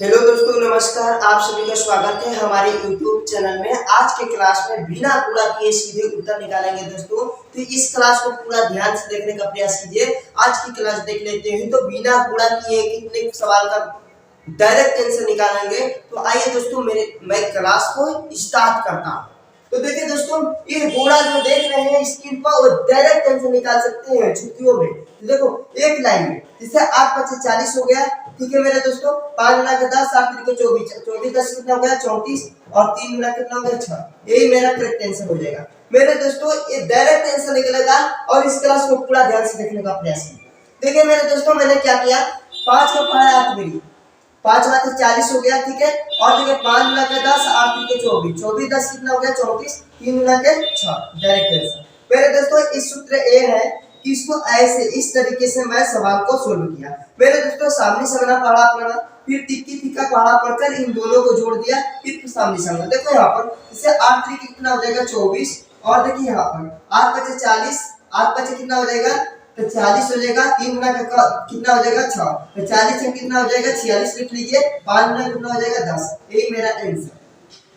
Hello दोस्तों, नमस्कार। आप सभी का स्वागत है हमारे YouTube चैनल में। आज के क्लास में बिना गुणा किए सीधे उत्तर निकालेंगे दोस्तों। तो इस क्लास को पूरा ध्यान से देखने का प्रयास कीजिए। आज की क्लास देख लेते हैं। तो बिना गुणा किए कितने सवाल का डायरेक्ट आंसर निकालेंगे। तो आइए दोस्तों, मैं क्लास को स्टार्ट करता हूँ। तो देखिए दोस्तों, ये घोड़ा जो देख रहे हैं स्क्रीन पर, वो डायरेक्ट आंसर निकाल सकते हैं छुट्टियों में। तो देखो एक लाइन में जैसे 8 5 40 हो गया। ठीक है मेरे दोस्तों, 5 गुना के 10, 7 3 24, 24 10 कितना हो गया 34, और 3 गुना कितना हो गया 6। यही मेरा करेक्ट आंसर हो जाएगा मेरे दोस्तों। ये डायरेक्ट आंसर निकलेगा। और इस क्लास को पूरा ध्यान से देखने का प्रयास कीजिए। देखिए मेरे दोस्तों, मैंने क्या किया, 5 का पढ़ा 8 मेरी 5 बात 40 हो गया। ठीक है, और देखिए 5 गुना के 10, 8 3 24, 24 10 कितना हो गया 34, 3 गुना के 6, डायरेक्ट आंसर। मेरे दोस्तों इस सूत्र ए है कि इसको ऐसे इस तरीके से मैं सवाल को सोल्व किया। मेरे दोस्तों सामने सामने पढ़ा पढ़ा, फिर तिक्की तिक्का पढ़ा पढ़कर इन दोनों को जोड़ दिया, फिर सामने सामने। देखो यहाँ पर इससे 8 3 कितना हो जाएगा 24, और देखिए यहाँ पर 8 5 40, 8 5 कितना हो जाएगा तो 40 हो जाएगा। 3 गुना का कितना हो जाएगा 6, तो 40 में कितना हो जाएगा 46 लिख लीजिए। 5 गुना कितना हो जाएगा 10। यही मेरा आंसर।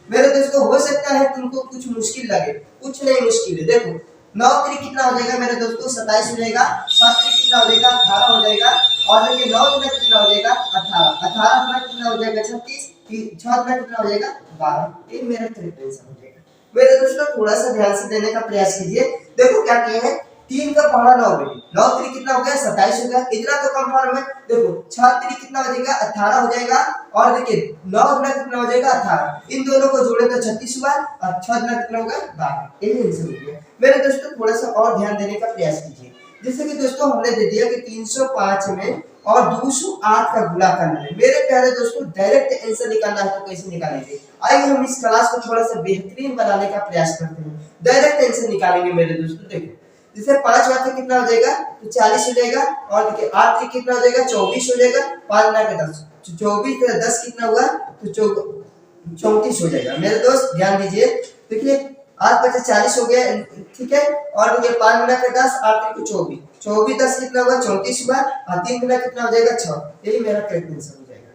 मेरे दोस्तों हो सकता है तुमको कुछ मुश्किल लगे, कुछ नहीं मुश्किल है। देखो 9 3 कितना हो जाएगा मेरे दोस्तों 27 हो जाएगा। 7 3 कितना हो जाएगा 18 हो जाएगा। और देखिए 9 गुना कितना हो जाएगा 18, 18 गुना कितना हो जाएगा 36, 6 गुना कितना हो जाएगा 12। ये मेरा करेक्ट आंसर हो जाएगा। मेरे दोस्तों थोड़ा सा ध्यान से देने का प्रयास कीजिए। देखो क्या किए हैं, 3 का पहाड़ा 9 बेटी 9 3 कितना हो गया 27 हो गया। इतना तो कंफर्म है। देखो 6 3 कितना हो जाएगा 18 हो जाएगा। और देखिए 9 गुना कितना हो जाएगा 18, इन दोनों को जोड़े तो 36 हुआ, और 6 गुना कितना होगा 12। ये आंसर हो गया। मेरे दोस्तों थोड़ा सा और ध्यान देने का प्रयास कीजिए। जैसे कि दोस्तों हमने दे दिया कि 305 में और 208 का गुणा करना है। मेरे प्यारे दोस्तों डायरेक्ट आंसर निकालना है तो कैसे निकालेंगे? आइए हम इस क्लास को थोड़ा सा बेहतरीन बनाने का प्रयास करते हैं। डायरेक्ट आंसर निकालेंगे मेरे दोस्तों। देखो जैसे 5 बार कितना हो जाएगा तो 40 हो जाएगा। और देखिए 8 3 कितना हो जाएगा 24 हो जाएगा। 5 गुना के 10, 24 का 10 कितना हुआ तो 34 हो जाएगा। मेरे दोस्त ध्यान दीजिए। देखिए 8 5 40 हो गया। ठीक है, और देखिए 5 गुना के 10, 8 3 24, 24 10 कितना हुआ 34 हुआ, और 3 गुना कितना हो जाएगा 6। यही मेरा करेक्ट आंसर हो जाएगा।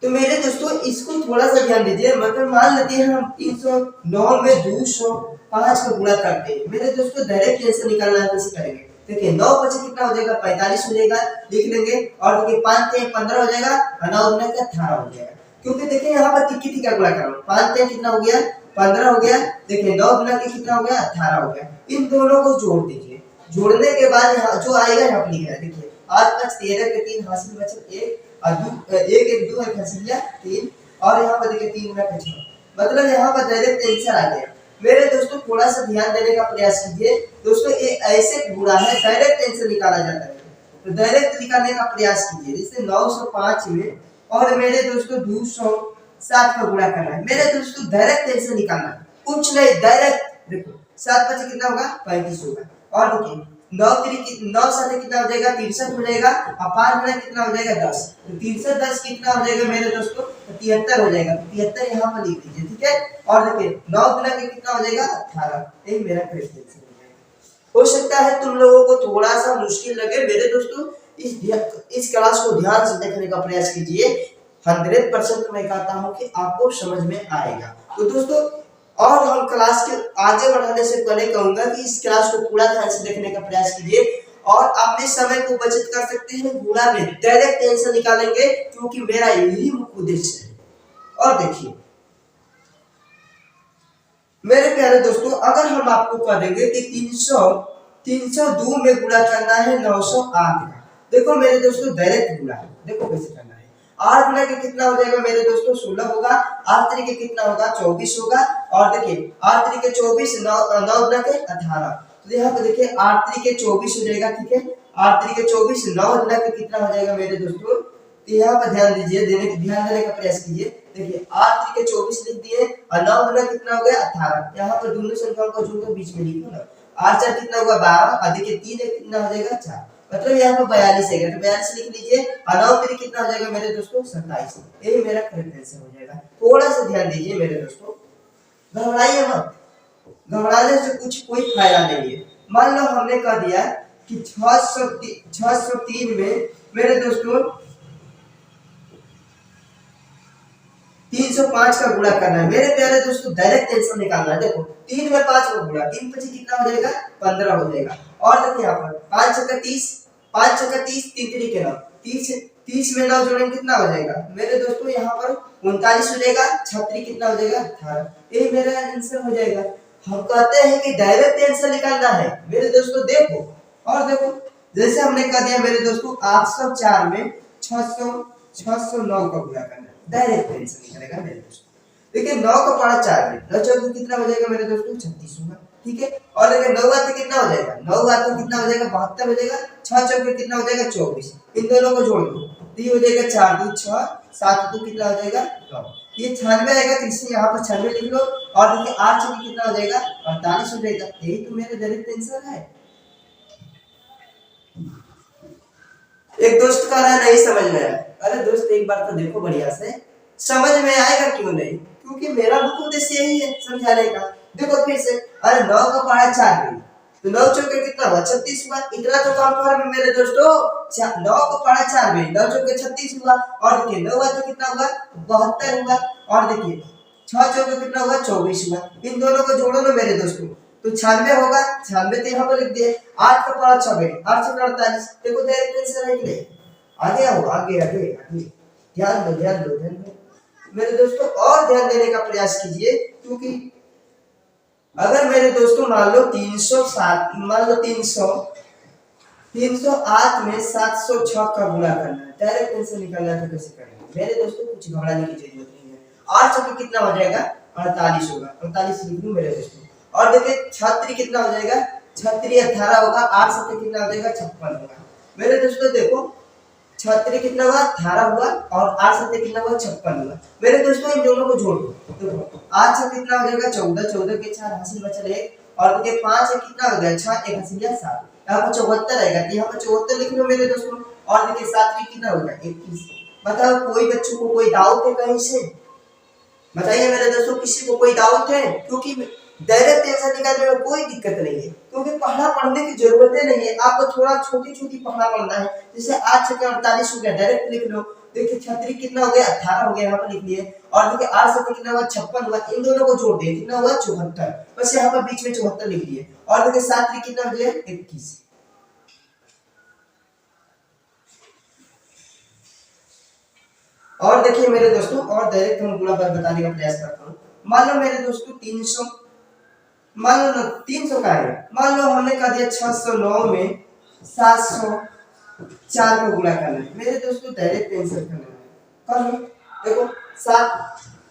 तो मेरे दोस्तों इसको थोड़ा सा ध्यान दीजिए। मतलब मान लेते हैं हम 309 में 205 का गुणा करते हैं। मेरे दोस्तों डायरेक्ट आंसर निकालना है, कैसे करेंगे? देखिए 9 5 कितना हो जाएगा 45 हो जाएगा, लिख लेंगे। और देखिए 5 3 15 हो जाएगा, और 9 गुना का 18 हो जाएगा। क्योंकि देखिए यहाँ पर तिक्की तिक्का गुणा कर रहा हूं। 5 3 कितना हो गया 15 हो गया। देखिए 9 गुना के कितना हो गया 18 हो गया। इन दोनों को जोड़ दीजिए। जोड़ने के बाद यहाँ जो आएगा यहाँ पर लिखना है। देखिए 8 5 13 के 3 हासिल बचत 1, और 1 1 2 है फंसिया 3, और यहाँ पर देखिए 3 गुना का 6। मतलब यहाँ पर डायरेक्ट आंसर आ गया। मेरे दोस्तों थोड़ा सा ध्यान देने का प्रयास कीजिए। दोस्तों ये ऐसे गुणा है, डायरेक्ट आंसर निकाला जाता है। तो डायरेक्ट निकालने का प्रयास कीजिए। जैसे 905 में और मेरे दोस्तों 207 का गुणा करना है। मेरे दोस्तों डायरेक्ट आंसर निकालना है, कुछ नहीं, डायरेक्ट। देखो 7 5 कितना होगा 35 होगा। और देखिए 9 3 9 7 कितना हो जाएगा 63 हो जाएगा। और 5 गुना कितना हो जाएगा 10, तो 63 10 कितना हो जाएगा मेरे दोस्तों 73 हो जाएगा। 73 यहाँ पर लिख दीजिए। ठीक है, और देखिए 9 गुना के कितना हो जाएगा 18। ये मेरा करेक्ट आंसर हो जाएगा। हो सकता है तुम लोगों को थोड़ा सा मुश्किल लगे। मेरे दोस्तों इस क्लास को ध्यान से देखने का प्रयास कीजिए। 100% मैं कहता हूँ कि आपको समझ में आएगा। तो दोस्तों और हम क्लास के आगे बढ़ाने से पहले कहूंगा कि इस क्लास को पूरा ध्यान से देखने का प्रयास कीजिए, और अपने समय को बचत कर सकते हैं। गुणा में डायरेक्ट आंसर निकालेंगे, क्योंकि मेरा यही मुख्य उद्देश्य है। और देखिए मेरे प्यारे दोस्तों, अगर हम आपको कह देंगे कि 302 में गुणा करना है 908 का। देखो मेरे दोस्तों डायरेक्ट गुणा है। देखो कैसे करना है। 8 गुना के कितना हो जाएगा मेरे दोस्तों 16 होगा। 8 3 के कितना होगा 24 होगा। और देखिए 8 3 के 24, 9 गुना के 18। तो यहाँ पे देखिए 8 3 के 24 हो जाएगा। ठीक है, 8 3 के 24, 9 गुना के कितना हो जाएगा मेरे दोस्तों। तो यहाँ पर ध्यान दीजिए, ध्यान देने का प्रयास कीजिए। देखिए 8 3 के 24 लिख दिए, और 9 गुना कितना हो गया 18। यहाँ पर दोनों संख्याओं को जोड़कर बीच में लिखो ना। 8 4 कितना होगा 12, और देखिए 3 1 कितना हो जाएगा 4, मतलब यहाँ पर 42 है। तो 42 लिख लीजिए, और 9 3 कितना हो जाएगा मेरे दोस्तों 27। यही मेरा करेक्ट आंसर हो जाएगा। थोड़ा सा ध्यान दीजिए मेरे दोस्तों, घबराइए मत। घबराने से कुछ कोई फायदा नहीं है। मान लो हमने कह दिया कि 603 में मेरे दोस्तों 305 का गुणा करना है मेरे प्यारे दोस्तों, डायरेक्ट टेंशन निकालना है। देखो 3 में 5 को गुणा, 3 पची कितना हो जाएगा 15 हो जाएगा। और देखिए यहाँ पर 5 छक्का 30, 5 छक्का 30, 3 3 के 9, 30 में 9 जोड़ेंगे कितना हो जाएगा मेरे दोस्तों, यहाँ पर 39 हो जाएगा, 36 कितना हो जाएगा 18। ये मेरा आंसर हो जाएगा। हम कहते हैं कि डायरेक्ट आंसर निकालना है मेरे दोस्तों। देखो और देखो, जैसे हमने कह दिया मेरे दोस्तों 804 में 609 का गुणा करना है, डायरेक्ट आंसर निकलेगा मेरे दोस्तों। देखिए 9 का पड़ा 4 में 9 चौक कितना हो जाएगा मेरे दोस्तों 36 होगा, ठीक है। और देखिए 9 घात कितना हो जाएगा, 9 घात कितना हो जाएगा 72 हो जाएगा, 6 चौक कितना हो जाएगा 24। इन दोनों को जोड़ दो तो ये हो जाएगा 4 2 6, 7 2 कितना हो जाएगा 9। ये 96 आएगा तो इससे यहाँ पर 96 लिख लो। और देखिए 8 चौक कितना हो जाएगा 48 हो जाएगा। यही तो मेरा डायरेक्ट आंसर है। एक दोस्त कह रहा है नहीं समझ में आया। अरे दोस्त एक बार तो देखो बढ़िया से, समझ में आएगा क्यों नहीं, क्योंकि मेरा मुख्य उद्देश्य यही है समझाने का। देखो फिर से, अरे 9 का पढ़ा 4 में तो 9 चौके कितना हुआ 36 हुआ। इतना तो कंफर्म है मेरे दोस्तों, 9 का पढ़ा 4 में 9 चौके 36 हुआ। और देखिए 9 हुआ तो कितना हुआ 72 हुआ। और देखिए 6 चौके कितना हुआ 24 हुआ। इन दोनों को जोड़ो ना मेरे दोस्तों तो 96 होगा। 96 तो यहाँ पर लिख दिए। 8 का पढ़ा 6 में 8 से 48, देखो डायरेक्ट आंसर है कि नहीं। आगे आओ, आगे आगे आगे, ध्यान दो ध्यान दो ध्यान दो मेरे दोस्तों, और ध्यान देने का प्रयास कीजिए। क्योंकि अगर मेरे दोस्तों मान लो 307, मान लो 308 में 706 का गुणा करना है, डायरेक्ट आंसर निकालना है तो कैसे करेंगे मेरे दोस्तों, कुछ घबराने की जरूरत नहीं है। 8 चौके कितना हो जाएगा 48 होगा, 48 लिख लूं मेरे दोस्तों। और देखिए 36 कितना हो जाएगा 36 18 होगा, 8 7 कितना हो जाएगा 56 होगा मेरे दोस्तों। देखो 36 कितना हुआ 18 हुआ और 8 7 कितना हुआ 56 हुआ मेरे दोस्तों। इन दोनों को जोड़ दो, देखो 8 से कितना हो जाएगा 14, 14 के 4 हासिल बचल 1, और देखिए 5 से कितना हो गया 6, 1 हासिल 7, यहाँ पर 74 आएगा, यहाँ पर 74 लिख लो मेरे दोस्तों। और देखिए 7 में कितना होगा 21। बताओ कोई बच्चों को कोई डाउट है कहीं से, बताइए मेरे दोस्तों, किसी को कोई डाउट है? क्योंकि डायरेक्ट आंसर निकालने में कोई दिक्कत नहीं है, क्योंकि पढ़ना पढ़ने की जरूरत नहीं है। आपको थोड़ा छोटी छोटी पढ़ना पड़ना है। जैसे 8 से 48 हो गया, डायरेक्ट लिख लो। देखिए 36 कितना हो गया 18 हो गया, यहाँ पर लिख लिए। और देखिए 8 से कितना हुआ 56 हुआ, इन दोनों को जोड़ दिए कितना हुआ 74, बस यहाँ पर बीच में 74 लिख दिए। और देखिए 7 कितना हो गया 21। और देखिए मेरे दोस्तों, और डायरेक्ट हम गुणा बताने का प्रयास करता हूँ। मान लो मेरे दोस्तों 300, मान लो 300 का है, मान लो हमने कह दिया 609 में 704 को गुणा करना है मेरे दोस्तों, डायरेक्ट आंसर करना है। कर लो, देखो 7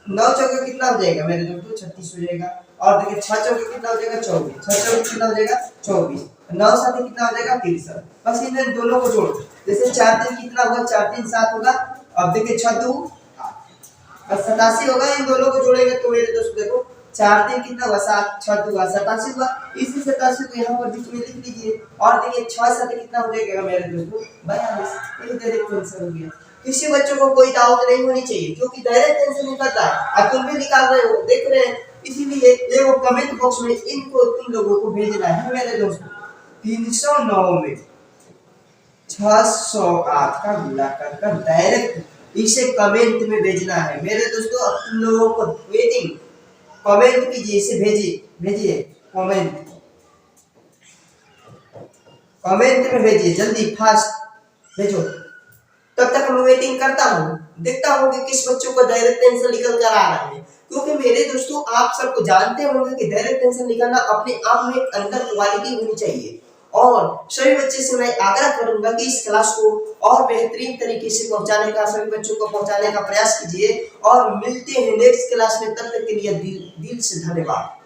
9 चौके कितना हो जाएगा मेरे दोस्तों 36 हो जाएगा। और देखिए 6 चौके कितना हो जाएगा 24, 6 चौके कितना हो जाएगा 24, 9 7 कितना हो जाएगा 63। बस इन दोनों को जोड़, जैसे 4 3 कितना होगा 4 3 7 होगा। अब देखिए 6 2 8 87 होगा। इन दोनों को जोड़ेंगे तो मेरे दोस्तों देखो 4 3 कितना हुआ 7, 6 2 87 हुआ। इसी 87 को यहाँ पर बीच में लिख लीजिए। और देखिए 6 7 कितना हो जाएगा मेरे दोस्तों 42। ये डायरेक्ट आंसर हो गया। किसी बच्चों को कोई डाउट नहीं होनी चाहिए, क्योंकि डायरेक्ट आंसर निकल रहा है और तुम भी निकाल रहे हो, देख रहे हैं। इसीलिए ये वो कमेंट बॉक्स में इनको तुम लोगों को भेजना है मेरे दोस्तों। 309 में 608 का गुणा कर डायरेक्ट इसे कमेंट में भेजना है मेरे दोस्तों। अब तुम लोगों को वेटिंग, कमेंट कीजिए, इसे भेजिए कमेंट में भेजिए, जल्दी फास्ट भेजो। तब तक मैं वेटिंग करता हूँ, देखता हूँ कि किस बच्चों को डायरेक्ट आंसर निकल कर आ रहा है। क्योंकि मेरे दोस्तों आप सबको जानते होंगे कि डायरेक्ट आंसर निकालना अपने आप में एक अंदर क्वालिटी होनी चाहिए। और सभी बच्चे से मैं आग्रह करूंगा कि इस क्लास को और बेहतरीन तरीके से पहुंचाने का, सभी बच्चों को पहुंचाने का प्रयास कीजिए। और मिलते हैं नेक्स्ट क्लास में, तब तक के लिए दिल से धन्यवाद।